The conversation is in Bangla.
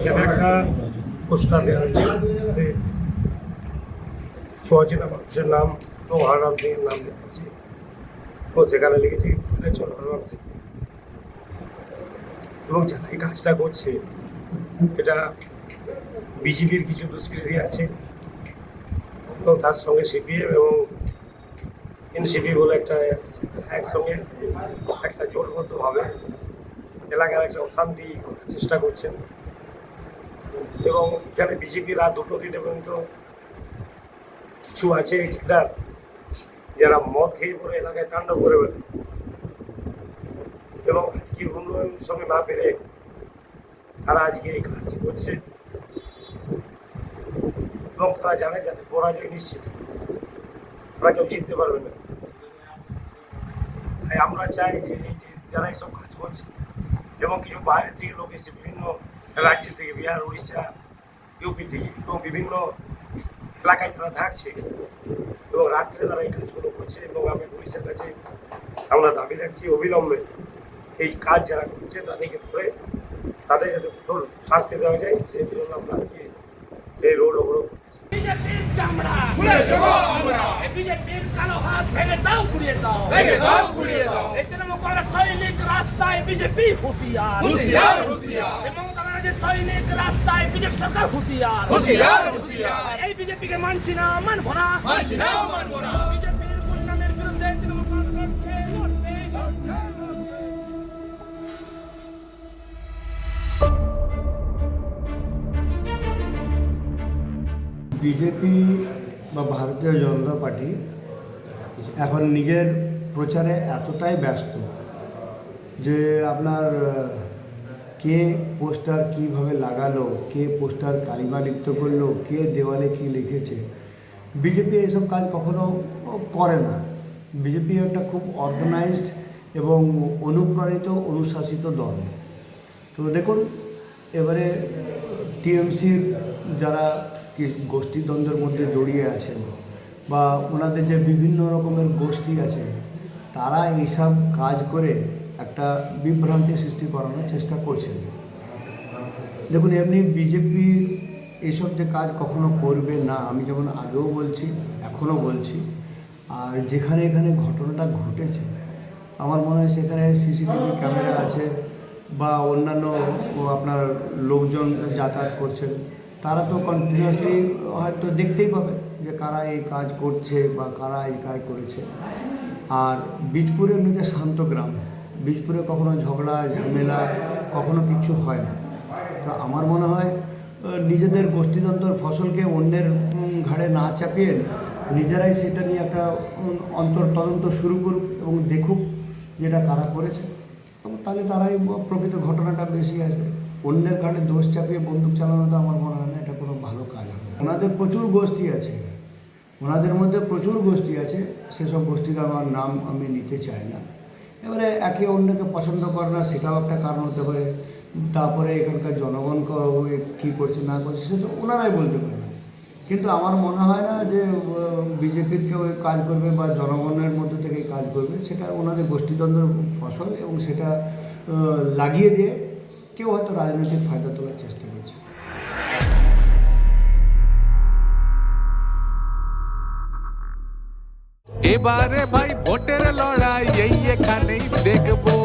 এখানে একটা পোস্টার দেওয়া হয়েছে যাতে ছোঁয়াচেনা মানুষের নাম এবং হররাম সিং এর নাম দেওয়া হয়েছে এবং সেখানে লিখেছি চল হররাম সিং। এবং যারা এই কাজটা করছে এটা বিজেপির কিছু দুষ্কৃতী আছে এবং তার সঙ্গে সিপিএম এবং এনসিপি বলে একটা একসঙ্গে একটা জোটবদ্ধভাবে এলাকার একটা অশান্তি করার চেষ্টা করছেন। এবং এখানে বিজেপির আর দুটো দিনে পর্যন্ত কিছু আছে লিডার যারা মদ খেয়ে পরে এলাকায় তাণ্ডব করে বেড়ে এবং আজকে উন্নয়নের সঙ্গে না পেরে তারা আজকে এই কাজ করছে এবং তারা জানে যাতে পরাজয় নিশ্চিত, তারা কেউ জিততে পারবে না। তাই আমরা চাই যে এই যে যারা এইসব কাজ করছে এবং কিছু বাইরে থেকে লোক এসেছে বিভিন্ন রাজ্য থেকে, বিহার, উড়িষ্যা, ইউপি থেকে এবং বিভিন্ন এলাকায় তারা থাকছে এবং রাত্রে তারা এই কাজগুলো করছে এবং আমি পুলিশের কাছে আমরা দাবি রাখছি অবিলম্বে এই কাজ যারা করছে তাদেরকে ধরে তাদের যাতে কঠোর শাস্তি দেওয়া যায় সেই জন্য আমরা এই রোড অবরোধ বিজেপির চামড়া খুলে দেব আমরা, এই বিজেপির কালো হাত ভেঙে দাও, গুড়িয়ে দাও, ভেঙে দাও, গুড়িয়ে দাও। এই তৃণমূল সৈনিক রাস্তায় বিজেপি হুঁশিয়ার, হুঁশিয়ার, হুঁশিয়ার। এবং বাংলাদেশের সৈনিক রাস্তায় বিজেপি সরকার হুঁশিয়ার, হুঁশিয়ার, হুঁশিয়ার। এই বিজেপিকে মানছি না, মানবো না, মানছি না, মানবো না। বিজেপির উন্নয়নের বিরুদ্ধে তৃণমূল লড়ছে, লড়বে, লড়ছে। বিজেপি বা ভারতীয় জনতা পার্টি এখন নিজের প্রচারে এতটাই ব্যস্ত যে আপনার কে পোস্টার কীভাবে লাগালো, কে পোস্টার কালিমালিপ্ত করলো, কে দেওয়ালে কী লিখেছে, বিজেপি এসব কাজ কখনো করে না। বিজেপি একটা খুব অর্গানাইজড এবং অনুপ্রাণিত অনুশাসিত দল। তো দেখুন এবারে টিএমসির যারা গোষ্ঠীদ্বন্দ্বের মধ্যে জড়িয়ে আছেন বা ওনাদের যে বিভিন্ন রকমের গোষ্ঠী আছে তারা এইসব কাজ করে একটা বিভ্রান্তি সৃষ্টি করানোর চেষ্টা করছেন। দেখুন এমনি বিজেপি এইসব যে কাজ কখনো করবে না, আমি যেমন আগেও বলছি এখনও বলছি। আর যেখানে এখানে ঘটনাটা ঘটেছে আমার মনে হয় সেখানে সিসিটিভি ক্যামেরা আছে বা অন্যান্য আপনার লোকজন যাতায়াত করছেন, তারা তো কন্টিনিউয়াসলি হয়তো দেখতেই পাবে যে কারা এই কাজ করছে বা কারা এই কাজ করেছে। আর বীজপুরে এমনিতে শান্ত গ্রাম, বীজপুরে কখনো ঝগড়া ঝামেলা কখনো কিছু হয় না। তো আমার মনে হয় নিজেদের গোষ্ঠীদ্বন্দ্বের ফসলকে অন্যের ঘাড়ে না চাপিয়ে নিজেরাই সেটা নিয়ে একটা তদন্ত শুরু করুক এবং দেখুক যেটা কারা করেছে, তাহলে তারাই প্রকৃত ঘটনাটা বেশি আসবে। অন্যের ঘাড়ে দোষ চাপিয়ে বন্দুক চালানোটা আমার মনে হয় না এটা কোনো ভালো কাজ হবে। ওনাদের প্রচুর গোষ্ঠী আছে, ওনাদের মধ্যে প্রচুর গোষ্ঠী আছে, সেসব গোষ্ঠীর আমার নাম আমি নিতে চাই না। এবারে একে অন্যকে পছন্দ করে না সেটাও একটা কারণ হতে পারে। তারপরে এখানকার জনগণ কী করছে না করছে সেটা ওনারাই বলতে পারবে। কিন্তু আমার মনে হয় না যে বিজেপির কেউ কাজ করবে বা জনগণের মধ্যে থেকে কাজ করবে, সেটা ওনাদের গোষ্ঠীদ্বন্দ্বের ফসল এবং সেটা লাগিয়ে দিয়ে কেউ হয়তো রাজনৈতিক ফায়দা তোলার চেষ্টা করছে। এবারে ভাই ভোটের লড়াই এই এখানেই দেখবো।